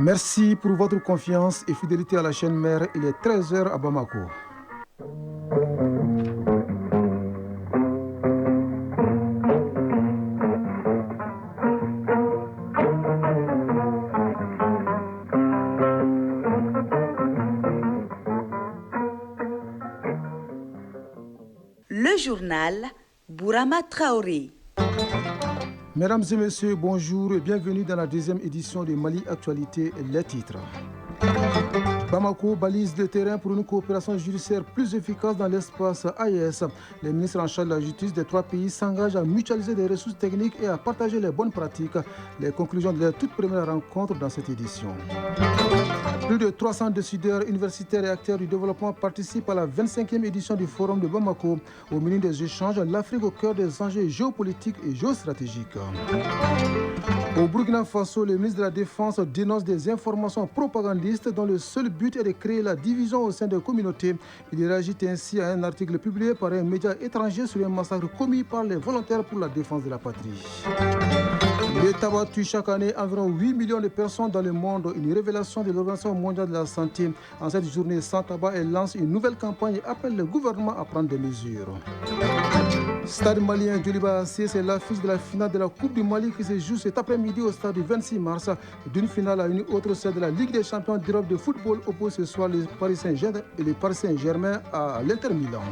Merci pour votre confiance et fidélité à la chaîne mère. Il est 13 heures à Bamako. Le journal Bourama Traoré. Mesdames et messieurs, bonjour et bienvenue dans la deuxième édition de Mali Actualité, les titres. Bamako balise le terrain pour une coopération judiciaire plus efficace dans l'espace AES. Les ministres en charge de la justice des trois pays s'engagent à mutualiser des ressources techniques et à partager les bonnes pratiques. Les conclusions de la toute première rencontre dans cette édition. Plus de 300 décideurs universitaires et acteurs du développement participent à la 25e édition du Forum de Bamako. Au milieu des échanges, l'Afrique au cœur des enjeux géopolitiques et géostratégiques. Au Burkina Faso, le ministre de la Défense dénonce des informations propagandistes dont le seul but est de créer la division au sein des communautés. Il réagit ainsi à un article publié par un média étranger sur un massacre commis par les volontaires pour la défense de la patrie. Le tabac tue chaque année environ 8 millions de personnes dans le monde. Une révélation de l'Organisation mondiale de la santé. En cette journée sans tabac, elle lance une nouvelle campagne et appelle le gouvernement à prendre des mesures. Stade malien Djoliba AC, c'est l'affiche de la finale de la Coupe du Mali qui se joue cet après-midi au stade du 26 mars. D'une finale à une autre, celle de la Ligue des champions d'Europe de football oppose ce soir les Paris Saint-Germain à l'Inter Milan.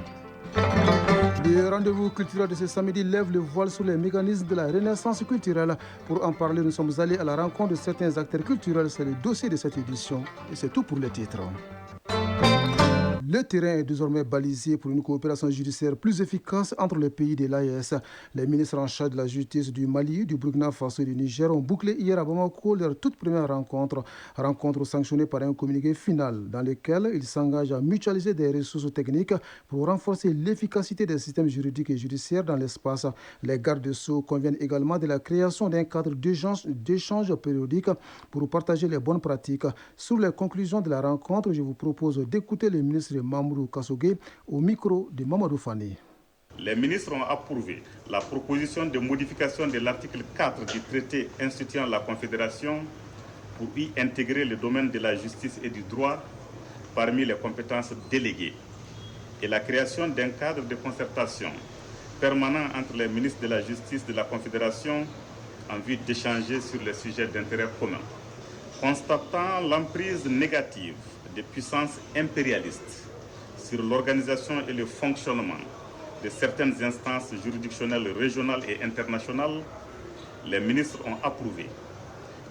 Le rendez-vous culturel de ce samedi lève le voile sur les mécanismes de la renaissance culturelle. Pour en parler, nous sommes allés à la rencontre de certains acteurs culturels. C'est le dossier de cette édition et c'est tout pour les titres. Le terrain est désormais balisé pour une coopération judiciaire plus efficace entre les pays de l'AES. Les ministres en charge de la justice du Mali, du Burkina Faso et du Niger ont bouclé hier à Bamako leur toute première rencontre sanctionnée par un communiqué final dans lequel ils s'engagent à mutualiser des ressources techniques pour renforcer l'efficacité des systèmes juridiques et judiciaires dans l'espace. Les gardes-sceaux conviennent également de la création d'un cadre d'échange périodique pour partager les bonnes pratiques. Sur les conclusions de la rencontre, je vous propose d'écouter le ministre Mamoudou Kassogué au micro de Mamadou Fani. Les ministres ont approuvé la proposition de modification de l'article 4 du traité instituant la Confédération pour y intégrer le domaine de la justice et du droit parmi les compétences déléguées et la création d'un cadre de concertation permanent entre les ministres de la justice de la Confédération en vue d'échanger sur les sujets d'intérêt commun. Constatant l'emprise négative des puissances impérialistes sur l'organisation et le fonctionnement de certaines instances juridictionnelles régionales et internationales, les ministres ont approuvé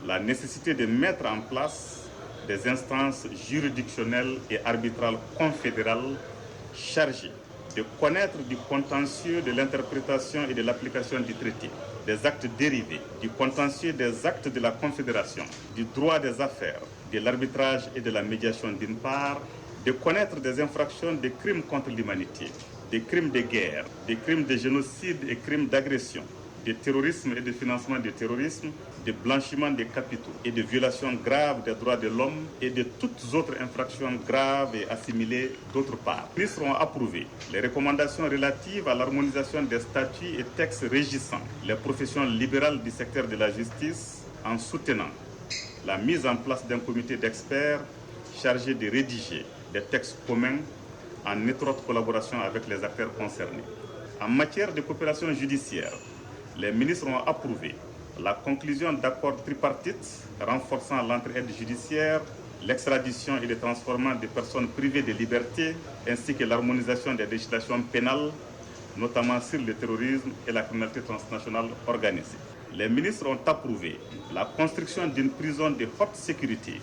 la nécessité de mettre en place des instances juridictionnelles et arbitrales confédérales chargées de connaître du contentieux de l'interprétation et de l'application du traité, des actes dérivés, du contentieux des actes de la Confédération, du droit des affaires, de l'arbitrage et de la médiation d'une part, de connaître des infractions de crimes contre l'humanité, des crimes de guerre, des crimes de génocide et crimes d'agression, de terrorisme et de financement du terrorisme, de blanchiment des capitaux et de violations graves des droits de l'homme et de toutes autres infractions graves et assimilées d'autre part. Les ministres ont approuvé les recommandations relatives à l'harmonisation des statuts et textes régissant les professions libérales du secteur de la justice en soutenant la mise en place d'un comité d'experts chargé de rédiger des textes communs en étroite collaboration avec les acteurs concernés. En matière de coopération judiciaire, les ministres ont approuvé la conclusion d'accords tripartites renforçant l'entraide judiciaire, l'extradition et le transformement des personnes privées de liberté, ainsi que l'harmonisation des législations pénales, notamment sur le terrorisme et la criminalité transnationale organisée. Les ministres ont approuvé la construction d'une prison de haute sécurité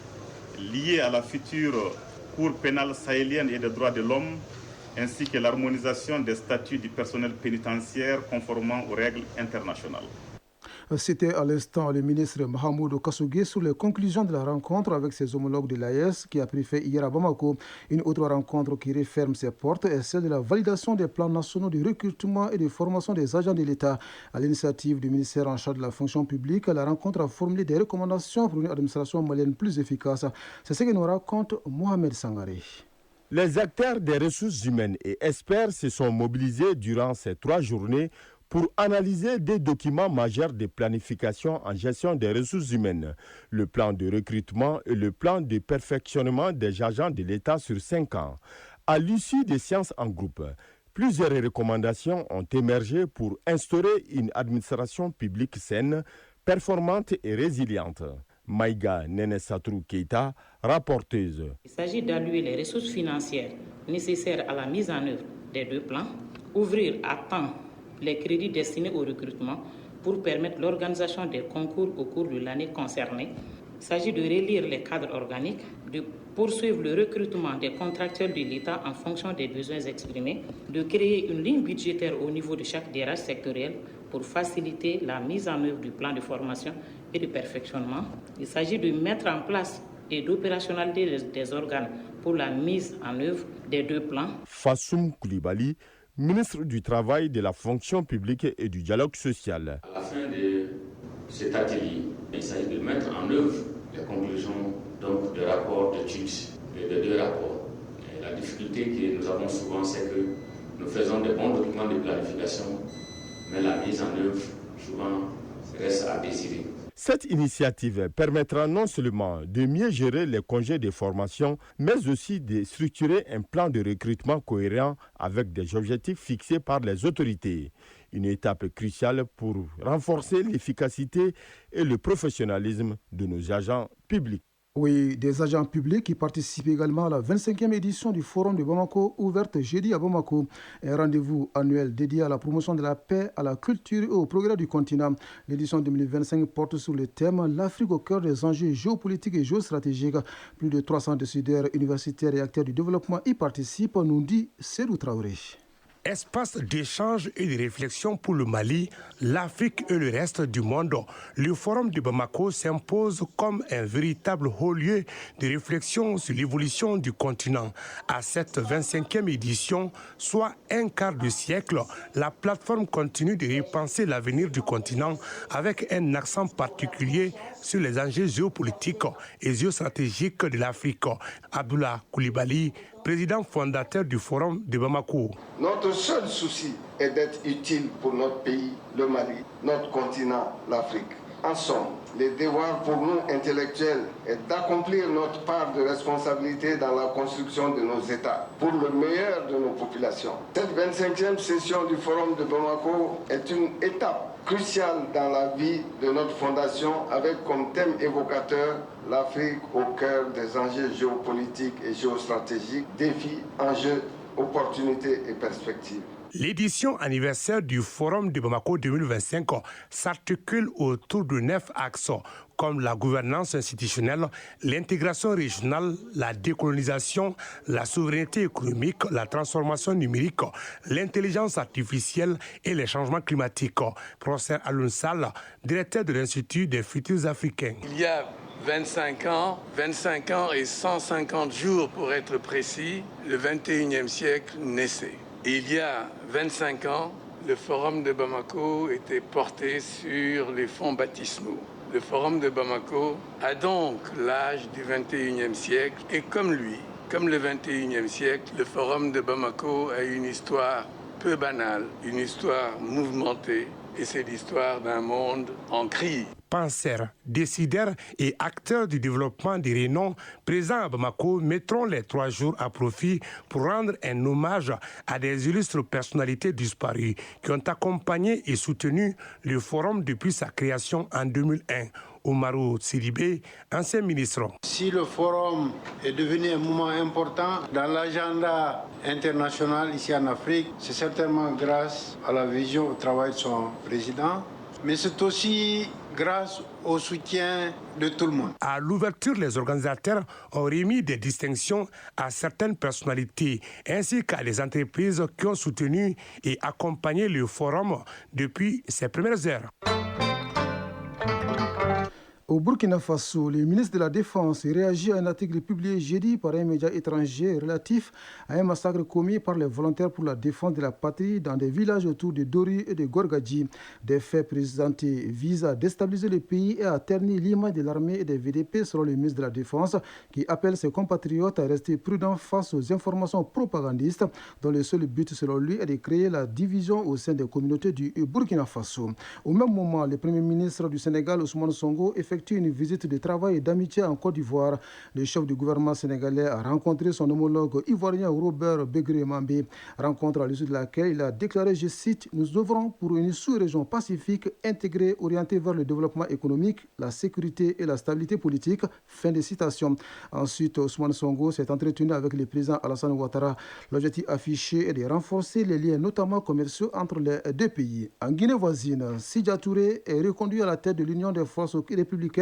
liée à la future Cour pénale sahélienne et des droits de l'homme, ainsi que l'harmonisation des statuts du personnel pénitentiaire conformément aux règles internationales. C'était à l'instant le ministre Mahamoudou Kassogué sur les conclusions de la rencontre avec ses homologues de l'AES qui a pris fait hier à Bamako. Une autre rencontre qui referme ses portes est celle de la validation des plans nationaux de recrutement et de formation des agents de l'État. À l'initiative du ministère en charge de la fonction publique, la rencontre a formulé des recommandations pour une administration malienne plus efficace. C'est ce que nous raconte Mohamed Sangaré. Les acteurs des ressources humaines et experts se sont mobilisés durant ces 3 journées pour analyser des documents majeurs de planification en gestion des ressources humaines, le plan de recrutement et le plan de perfectionnement des agents de l'État sur 5 ans. À l'issue des séances en groupe, plusieurs recommandations ont émergé pour instaurer une administration publique saine, performante et résiliente. Maïga Nenesatrou Keita, rapporteuse. Il s'agit d'allouer les ressources financières nécessaires à la mise en œuvre des 2 plans, ouvrir à temps les crédits destinés au recrutement pour permettre l'organisation des concours au cours de l'année concernée. Il s'agit de relire les cadres organiques, de poursuivre le recrutement des contractuels de l'État en fonction des besoins exprimés, de créer une ligne budgétaire au niveau de chaque DRH sectoriel pour faciliter la mise en œuvre du plan de formation et de perfectionnement. Il s'agit de mettre en place et d'opérationnaliser des organes pour la mise en œuvre des 2 plans. Fassoum Koulibaly, ministre du Travail, de la fonction publique et du dialogue social. À la fin de cet atelier, il s'agit de mettre en œuvre les conclusions donc, de rapports d'études et de 2 rapports. Et la difficulté que nous avons souvent, c'est que nous faisons des bons documents de planification, mais la mise en œuvre, souvent, reste à désirer. Cette initiative permettra non seulement de mieux gérer les congés de formation, mais aussi de structurer un plan de recrutement cohérent avec des objectifs fixés par les autorités. Une étape cruciale pour renforcer l'efficacité et le professionnalisme de nos agents publics. Oui, des agents publics qui participent également à la 25e édition du Forum de Bamako, ouverte jeudi à Bamako. Un rendez-vous annuel dédié à la promotion de la paix, à la culture et au progrès du continent. L'édition 2025 porte sur le thème « L'Afrique au cœur des enjeux géopolitiques et géostratégiques ». Plus de 300 décideurs universitaires et acteurs du développement y participent, nous dit Serou Traoré. Espace d'échange et de réflexion pour le Mali, l'Afrique et le reste du monde. Le Forum de Bamako s'impose comme un véritable haut lieu de réflexion sur l'évolution du continent. À cette 25e édition, soit un quart de siècle, la plateforme continue de repenser l'avenir du continent avec un accent particulier sur les enjeux géopolitiques et géostratégiques de l'Afrique. Abdoulaye Koulibaly, président fondateur du Forum de Bamako. Notre seul souci est d'être utile pour notre pays, le Mali, notre continent, l'Afrique. En somme, le devoir pour nous intellectuels est d'accomplir notre part de responsabilité dans la construction de nos États, pour le meilleur de nos populations. Cette 25e session du Forum de Bamako est une étape cruciale dans la vie de notre fondation avec comme thème évocateur l'Afrique au cœur des enjeux géopolitiques et géostratégiques, défis, enjeux, opportunités et perspectives. L'édition anniversaire du Forum de Bamako 2025 s'articule autour de 9 axes comme la gouvernance institutionnelle, l'intégration régionale, la décolonisation, la souveraineté économique, la transformation numérique, l'intelligence artificielle et les changements climatiques. Professeur Alun Sall, directeur de l'Institut des futurs africains. Il y a 25 ans et 150 jours pour être précis, le 21e siècle naissait. Il y a 25 ans, le Forum de Bamako était porté sur les fonds baptismaux. Le Forum de Bamako a donc l'âge du 21e siècle et comme lui, comme le 21e siècle, le Forum de Bamako a une histoire peu banale, une histoire mouvementée et c'est l'histoire d'un monde en crise. Penseurs, décideurs et acteurs du développement des renom présents à Bamako mettront les 3 jours à profit pour rendre un hommage à des illustres personnalités disparues qui ont accompagné et soutenu le forum depuis sa création en 2001. Oumarou Sidibé, ancien ministre. Si le forum est devenu un moment important dans l'agenda international ici en Afrique, c'est certainement grâce à la vision au travail de son président, mais c'est aussi grâce au soutien de tout le monde. À l'ouverture, les organisateurs ont remis des distinctions à certaines personnalités ainsi qu'à des entreprises qui ont soutenu et accompagné le forum depuis ses premières heures. Au Burkina Faso, le ministre de la Défense réagit à un article publié jeudi par un média étranger relatif à un massacre commis par les volontaires pour la défense de la patrie dans des villages autour de Dori et de Gorgadji. Des faits présentés visent à déstabiliser le pays et à ternir l'image de l'armée et des VDP selon le ministre de la Défense qui appelle ses compatriotes à rester prudents face aux informations propagandistes dont le seul but selon lui est de créer la division au sein des communautés du Burkina Faso. Au même moment, le premier ministre du Sénégal, Ousmane Sonko, effectue une visite de travail et d'amitié en Côte d'Ivoire. Le chef du gouvernement sénégalais a rencontré son homologue ivoirien Robert Begré-Mambé, rencontre à l'issue de laquelle il a déclaré, je cite, « Nous œuvrons pour une sous-région pacifique intégrée, orientée vers le développement économique, la sécurité et la stabilité politique ». Fin de citation. Ensuite, Ousmane Sonko s'est entretenu avec le président Alassane Ouattara. L'objectif affiché est de renforcer les liens, notamment commerciaux, entre les deux pays. En Guinée voisine, Sidya Touré est reconduit à la tête de l'Union des forces républicaines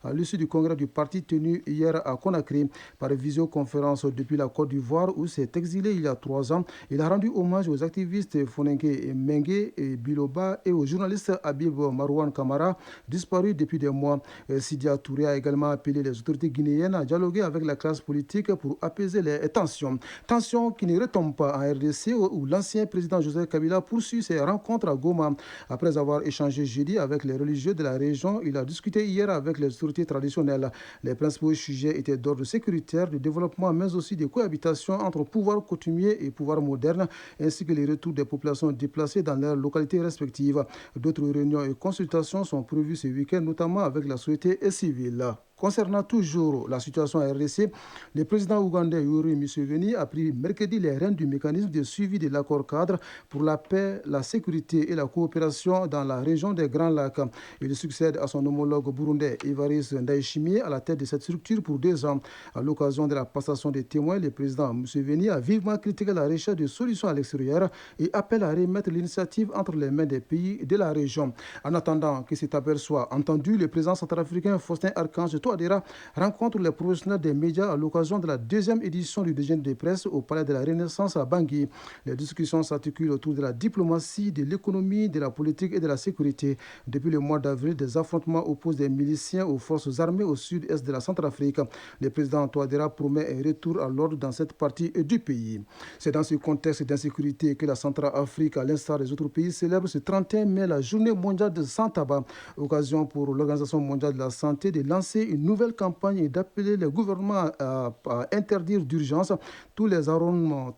à l'issue du congrès du parti tenu hier à Conakry. Par visioconférence depuis la Côte d'Ivoire où s'est exilé il y a 3 ans, il a rendu hommage aux activistes Fonenke Mengue et Biloba et au journaliste Habib Marouane Kamara, disparu depuis des mois. Sidya Touré a également appelé les autorités guinéennes à dialoguer avec la classe politique pour apaiser les tensions. Tensions qui ne retombent pas en RDC où l'ancien président Joseph Kabila poursuit ses rencontres à Goma. Après avoir échangé jeudi avec les religieux de la région, il a discuté hier avec les autorités traditionnelles. Les principaux sujets étaient d'ordre sécuritaire, de développement, mais aussi de cohabitation entre pouvoir coutumier et pouvoir moderne, ainsi que les retours des populations déplacées dans leurs localités respectives. D'autres réunions et consultations sont prévues ce week-end, notamment avec la société civile. Concernant toujours la situation à RDC, le président ougandais Yoweri Museveni a pris mercredi les rênes du mécanisme de suivi de l'accord cadre pour la paix, la sécurité et la coopération dans la région des Grands Lacs. Il succède à son homologue burundais Evariste Ndayishimiye à la tête de cette structure pour 2 ans. À l'occasion de la passation des témoins, le président Museveni a vivement critiqué la recherche de solutions à l'extérieur et appelle à remettre l'initiative entre les mains des pays de la région. En attendant que cet appel soit entendu, le président centrafricain Faustin Archange Touadéra rencontre les professionnels des médias à l'occasion de la 2e édition du déjeuner de presse au Palais de la Renaissance à Bangui. Les discussions s'articulent autour de la diplomatie, de l'économie, de la politique et de la sécurité. Depuis le mois d'avril, des affrontements opposent des miliciens aux forces armées au sud-est de la Centrafrique. Le président Touadéra promet un retour à l'ordre dans cette partie du pays. C'est dans ce contexte d'insécurité que la Centrafrique, à l'instar des autres pays, célèbre ce 31 mai la journée mondiale de sans tabac. Occasion pour l'Organisation mondiale de la santé de lancer une nouvelle campagne et d'appeler les gouvernements à interdire d'urgence tous les arômes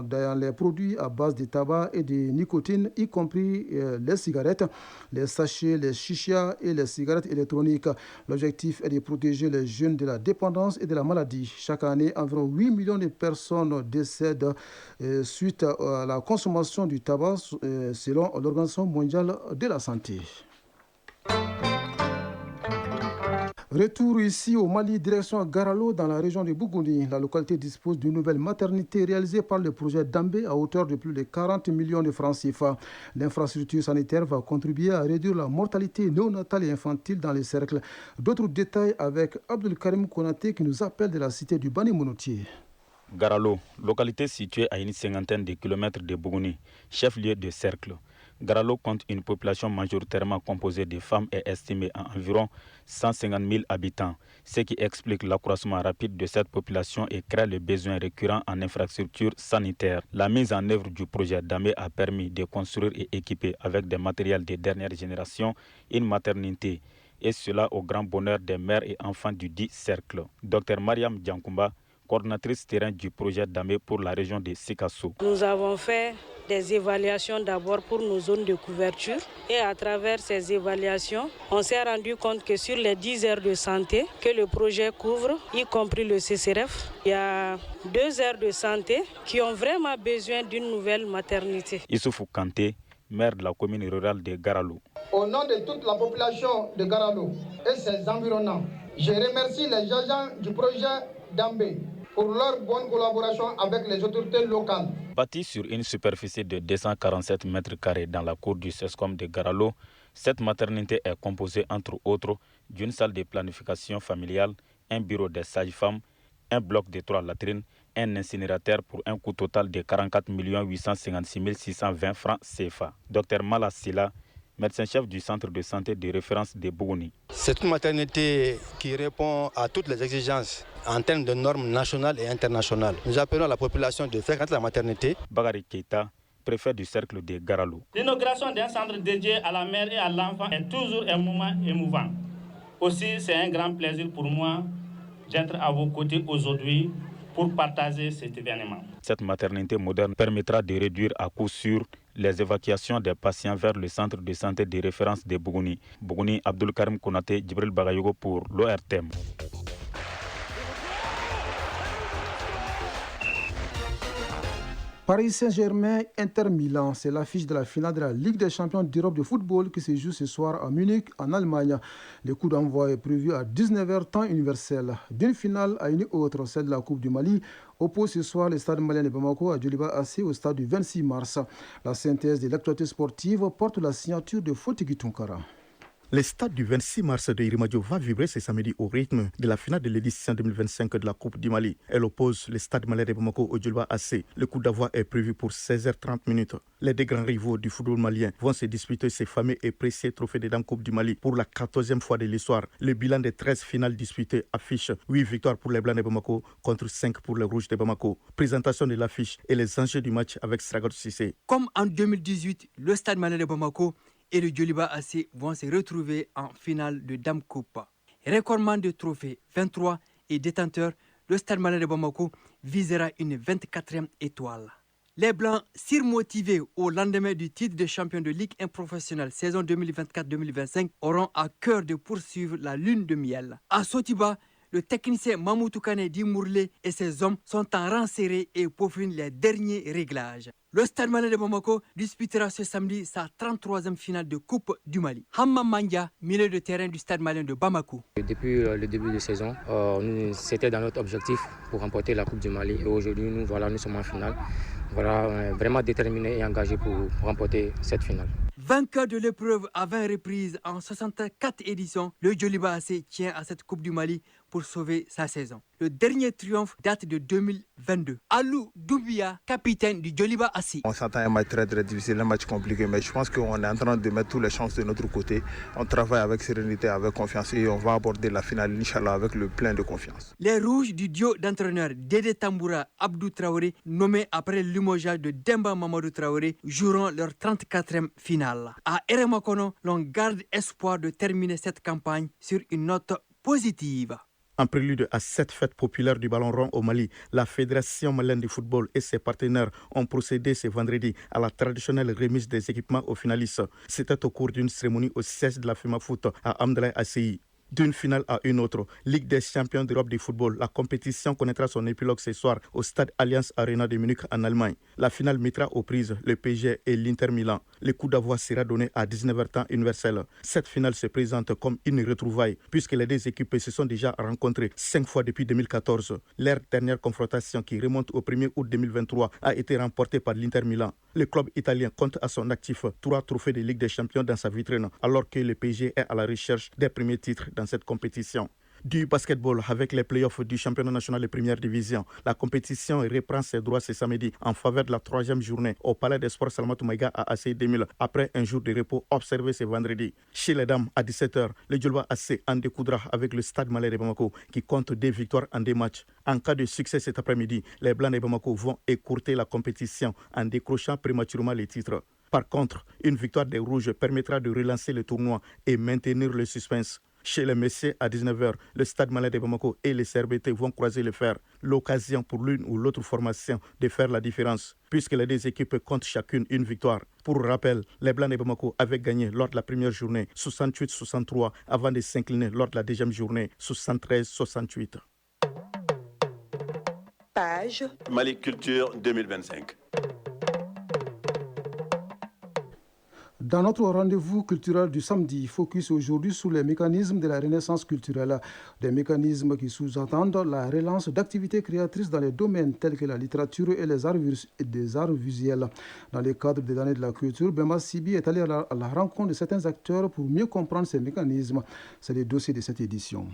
dans les produits à base de tabac et de nicotine, y compris les cigarettes, les sachets, les chichas et les cigarettes électroniques. L'objectif est de protéger les jeunes de la dépendance et de la maladie. Chaque année, environ 8 millions de personnes décèdent suite à la consommation du tabac, selon l'Organisation mondiale de la santé. Retour ici au Mali, direction Garalo, dans la région de Bougouni. La localité dispose d'une nouvelle maternité réalisée par le projet Dambé à hauteur de plus de 40 millions de francs CFA. L'infrastructure sanitaire va contribuer à réduire la mortalité néonatale et infantile dans les cercles. D'autres détails avec Abdul Karim Konaté qui nous appelle de la cité du Bani Monotier. Garalo, localité située à une 50aine de kilomètres de Bougouni, chef-lieu de cercle. Garalo compte une population majoritairement composée de femmes et estimée à environ 150 000 habitants, ce qui explique l'accroissement rapide de cette population et crée le besoin récurrent en infrastructures sanitaires. La mise en œuvre du projet Damé a permis de construire et équiper avec des matériels de dernière génération une maternité, et cela au grand bonheur des mères et enfants du dit cercle. Dr Mariam Diankoumba, coordinatrice terrain du projet Damé pour la région de Sikasso. Nous avons fait des évaluations d'abord pour nos zones de couverture et à travers ces évaluations, on s'est rendu compte que sur les 10 aires de santé que le projet couvre, y compris le CCRF, il y a 2 aires de santé qui ont vraiment besoin d'une nouvelle maternité. Issoufou Kanté, maire de la commune rurale de Garalo. Au nom de toute la population de Garalo et ses environnants, je remercie les agents du projet Dambé pour leur bonne collaboration avec les autorités locales. Bâtie sur une superficie de 247 mètres carrés dans la cour du CESCOM de Garalo, cette maternité est composée entre autres d'une salle de planification familiale, un bureau des sages-femmes, un bloc de 3 latrines, un incinérateur pour un coût total de 44 856 620 francs CFA. Dr Mala Silla, médecin-chef du centre de santé de référence de Bougouni. C'est une maternité qui répond à toutes les exigences en termes de normes nationales et internationales. Nous appelons la population de fréquenter la maternité. Bagari Keita, préfet du cercle de Garalou. L'inauguration d'un centre dédié à la mère et à l'enfant est toujours un moment émouvant. Aussi, c'est un grand plaisir pour moi d'être à vos côtés aujourd'hui pour partager cet événement. Cette maternité moderne permettra de réduire à coup sûr les évacuations des patients vers le centre de santé de référence de Bougouni. Bougouni, Abdul Karim Konaté, Djibril Bagayogo pour l'ORTM. Paris Saint-Germain, Inter Milan, c'est l'affiche de la finale de la Ligue des champions d'Europe de football qui se joue ce soir à Munich, en Allemagne. Le coup d'envoi est prévu à 19h temps universel. D'une finale à une autre, celle de la Coupe du Mali, oppose ce soir le stade malien de Bamako à Djoliba AC au stade du 26 mars. La synthèse de l'actualité sportive porte la signature de Fotigi Tunkara. Le stade du 26 mars de Irimadio va vibrer ce samedi au rythme de la finale de l'édition 2025 de la Coupe du Mali. Elle oppose le stade malien de Bamako au Djoliba AC. Le coup d'envoi est prévu pour 16h30. Les deux grands rivaux du football malien vont se disputer ces fameux et précieux trophées de la Coupe du Mali pour la 14e fois de l'histoire. Le bilan des 13 finales disputées affiche 8 victoires pour les Blancs de Bamako contre 5 pour les Rouges de Bamako. Présentation de l'affiche et les enjeux du match avec Sragot Sissé. Comme en 2018, le stade malien de Bamako et le Djoliba AC vont se retrouver en finale de Dame Coupe. Recordman de trophées 23 et détenteur, le stade malien de Bamako visera une 24e étoile. Les Blancs, surmotivés au lendemain du titre de champion de Ligue 1 professionnelle saison 2024-2025, auront à cœur de poursuivre la lune de miel. À Sotiba, le technicien Mamoutou Kane Dimourlé et ses hommes sont en rang serré et peaufinent les derniers réglages. Le Stade malien de Bamako disputera ce samedi sa 33e finale de Coupe du Mali. Hamma Mandia, milieu de terrain du Stade malien de Bamako. Depuis le début de saison, c'était dans notre objectif pour remporter la Coupe du Mali. Et aujourd'hui, nous sommes en finale. Voilà, vraiment déterminés et engagés pour remporter cette finale. Vainqueur de l'épreuve à 20 reprises en 64 éditions, le Djoliba AC tient à cette Coupe du Mali pour sauver sa saison. Le dernier triomphe date de 2022. Alou Doubia, capitaine du Djoliba AC. On s'entend un match très très difficile, un match compliqué, mais je pense qu'on est en train de mettre toutes les chances de notre côté. On travaille avec sérénité, avec confiance et on va aborder la finale, Inch'Allah, avec le plein de confiance. Les Rouges du duo d'entraîneurs Dédé Tamboura, Abdou Traoré, nommés après le limogeage de Demba Mamadou Traoré, joueront leur 34e finale. À Eremakono, l'on garde espoir de terminer cette campagne sur une note positive. En prélude à cette fête populaire du ballon rond au Mali, la Fédération malienne de football et ses partenaires ont procédé ce vendredi à la traditionnelle remise des équipements aux finalistes. C'était au cours d'une cérémonie au siège de la FEMA Foot à Amdalaï ACI. D'une finale à une autre, Ligue des champions d'Europe de football, la compétition connaîtra son épilogue ce soir au stade Allianz Arena de Munich en Allemagne. La finale mettra aux prises le PSG et l'Inter Milan. Le coup d'envoi sera donné à 19h temps universel. Cette finale se présente comme une retrouvaille puisque les deux équipes se sont déjà rencontrées 5 fois depuis 2014. Leur dernière confrontation qui remonte au 1er août 2023 a été remportée par l'Inter Milan. Le club italien compte à son actif 3 trophées de Ligue des champions dans sa vitrine alors que le PSG est à la recherche des premiers titres dans cette compétition. Du basketball avec les playoffs du championnat national de première division. La compétition reprend ses droits ce samedi en faveur de la 3e journée au Palais des Sports Salamatou Maïga à AC 2000 après un jour de repos observé ce vendredi. Chez les dames, à 17h, le Djoliba AC en découdra avec le Stade malien de Bamako qui compte 2 victoires en 2 matchs. En cas de succès cet après-midi, les Blancs de Bamako vont écourter la compétition en décrochant prématurément les titres. Par contre, une victoire des Rouges permettra de relancer le tournoi et maintenir le suspense. Chez les messieurs, à 19h, le Stade malien de Bamako et les CRBT vont croiser le fer. L'occasion pour l'une ou l'autre formation de faire la différence, puisque les deux équipes comptent chacune une victoire. Pour rappel, les Blancs de Bamako avaient gagné lors de la première journée 68-63 avant de s'incliner lors de la deuxième journée 73-68. Page Mali Culture 2025. Dans notre rendez-vous culturel du samedi, focus aujourd'hui sur les mécanismes de la renaissance culturelle, des mécanismes qui sous-entendent la relance d'activités créatrices dans les domaines tels que la littérature et les arts visuels. Dans le cadre des années de la culture, Bemba Sibi est allé à la rencontre de certains acteurs pour mieux comprendre ces mécanismes. C'est le dossier de cette édition.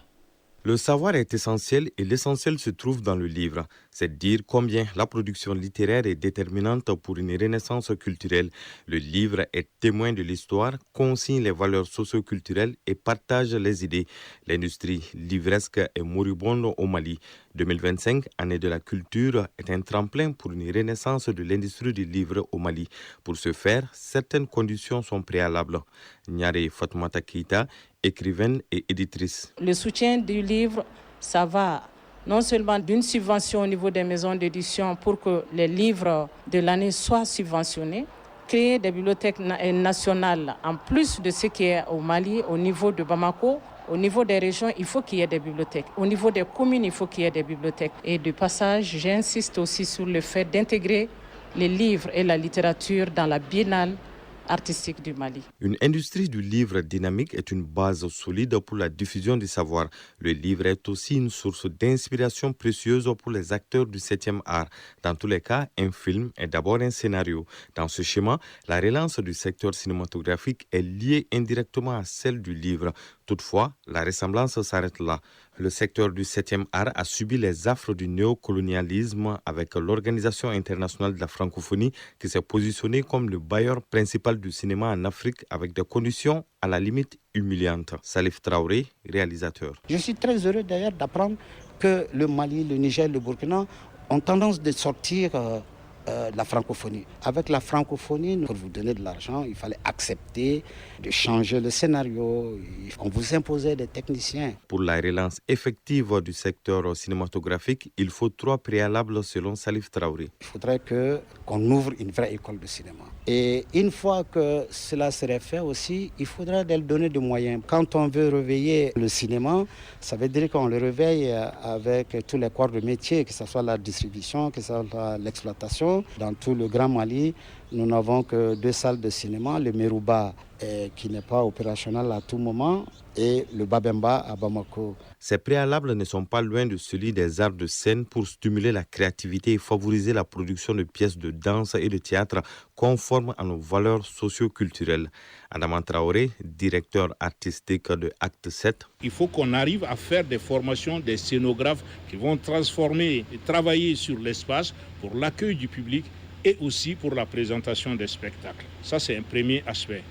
Le savoir est essentiel et l'essentiel se trouve dans le livre. C'est dire combien la production littéraire est déterminante pour une renaissance culturelle. Le livre est témoin de l'histoire, consigne les valeurs socio-culturelles et partage les idées. L'industrie livresque est moribonde au Mali. 2025, année de la culture, est un tremplin pour une renaissance de l'industrie du livre au Mali. Pour ce faire, certaines conditions sont préalables. Nyare Fatoumata Keita, écrivaine et éditrice. Le soutien du livre, ça va non seulement d'une subvention au niveau des maisons d'édition pour que les livres de l'année soient subventionnés, créer des bibliothèques nationales en plus de ce qui est au Mali, au niveau de Bamako. Au niveau des régions, il faut qu'il y ait des bibliothèques. Au niveau des communes, il faut qu'il y ait des bibliothèques. Et de passage, j'insiste aussi sur le fait d'intégrer les livres et la littérature dans la biennale artistique du Mali. Une industrie du livre dynamique est une base solide pour la diffusion du savoir. Le livre est aussi une source d'inspiration précieuse pour les acteurs du 7e art. Dans tous les cas, un film est d'abord un scénario. Dans ce schéma, la relance du secteur cinématographique est liée indirectement à celle du livre. Toutefois, la ressemblance s'arrête là. Le secteur du 7e art a subi les affres du néocolonialisme avec l'Organisation internationale de la francophonie qui s'est positionnée comme le bailleur principal du cinéma en Afrique avec des conditions à la limite humiliantes. Salif Traoré, réalisateur. Je suis très heureux d'ailleurs d'apprendre que le Mali, le Niger, le Burkina ont tendance de sortir la francophonie. Avec la francophonie, pour vous donner de l'argent, il fallait accepter de changer le scénario. On vous imposait des techniciens. Pour la relance effective du secteur cinématographique, il faut 3 préalables selon Salif Traoré. Il faudrait qu'on ouvre une vraie école de cinéma. Et une fois que cela serait fait aussi, il faudrait leur donner des moyens. Quand on veut réveiller le cinéma, ça veut dire qu'on le réveille avec tous les corps de métier, que ce soit la distribution, que ce soit l'exploitation. Dans tout le Grand Mali, nous n'avons que 2 salles de cinéma, le Merouba qui n'est pas opérationnel à tout moment et le Babemba à Bamako. Ces préalables ne sont pas loin de celui des arts de scène pour stimuler la créativité et favoriser la production de pièces de danse et de théâtre conformes à nos valeurs socio-culturelles. Adama Traoré, directeur artistique de Acte 7. Il faut qu'on arrive à faire des formations des scénographes qui vont transformer et travailler sur l'espace pour l'accueil du public et aussi pour la présentation des spectacles. Ça, c'est un premier aspect.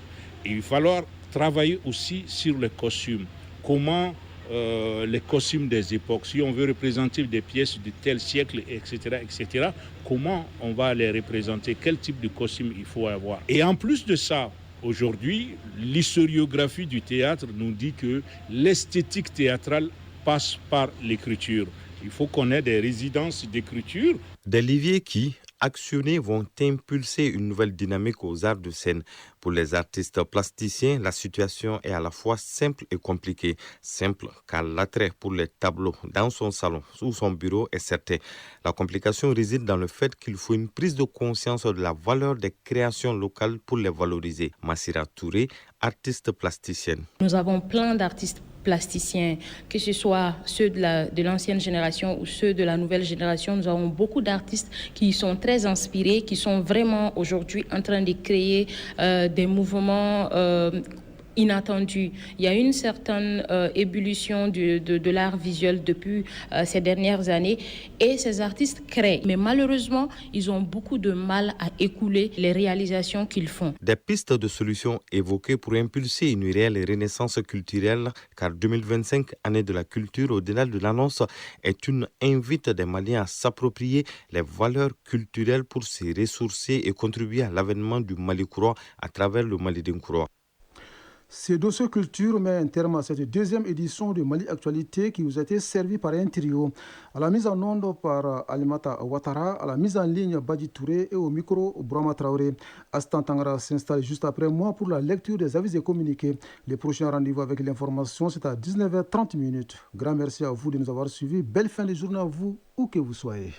Et il va falloir travailler aussi sur les costumes. Comment les costumes des époques, si on veut représenter des pièces de tel siècle, etc., comment on va les représenter, quel type de costume il faut avoir. Et en plus de ça, aujourd'hui, l'historiographie du théâtre nous dit que l'esthétique théâtrale passe par l'écriture. Il faut qu'on ait des résidences d'écriture. Des leviers qui, actionnés, vont impulser une nouvelle dynamique aux arts de scène. Pour les artistes plasticiens, la situation est à la fois simple et compliquée. Simple, car l'attrait pour les tableaux dans son salon ou son bureau est certain. La complication réside dans le fait qu'il faut une prise de conscience de la valeur des créations locales pour les valoriser. Massira Touré, artiste plasticienne. Nous avons plein d'artistes plasticiens, que ce soit ceux de l'ancienne génération ou ceux de la nouvelle génération. Nous avons beaucoup d'artistes qui sont très inspirés, qui sont vraiment aujourd'hui en train de créer des mouvements inattendus. Il y a une certaine ébullition de l'art visuel depuis ces dernières années et ces artistes créent. Mais malheureusement, ils ont beaucoup de mal à écouler les réalisations qu'ils font. Des pistes de solutions évoquées pour impulser une réelle renaissance culturelle, car 2025, année de la culture, au-delà de l'annonce, est une invite des Maliens à s'approprier les valeurs culturelles pour se ressourcer et contribuer à l'avènement du Mali Kouroua à travers le Mali Kouroua. C'est Dossier Culture met un terme à cette 2e édition de Mali Actualité qui vous a été servie par un trio. À la mise en onde par Alimata Ouattara, à la mise en ligne Badi Touré et au micro Brahma Traoré. Astan Tangara s'installe juste après moi pour la lecture des avis et communiqués. Les prochains rendez-vous avec l'information, c'est à 19h30. Grand merci à vous de nous avoir suivis. Belle fin de journée à vous, où que vous soyez.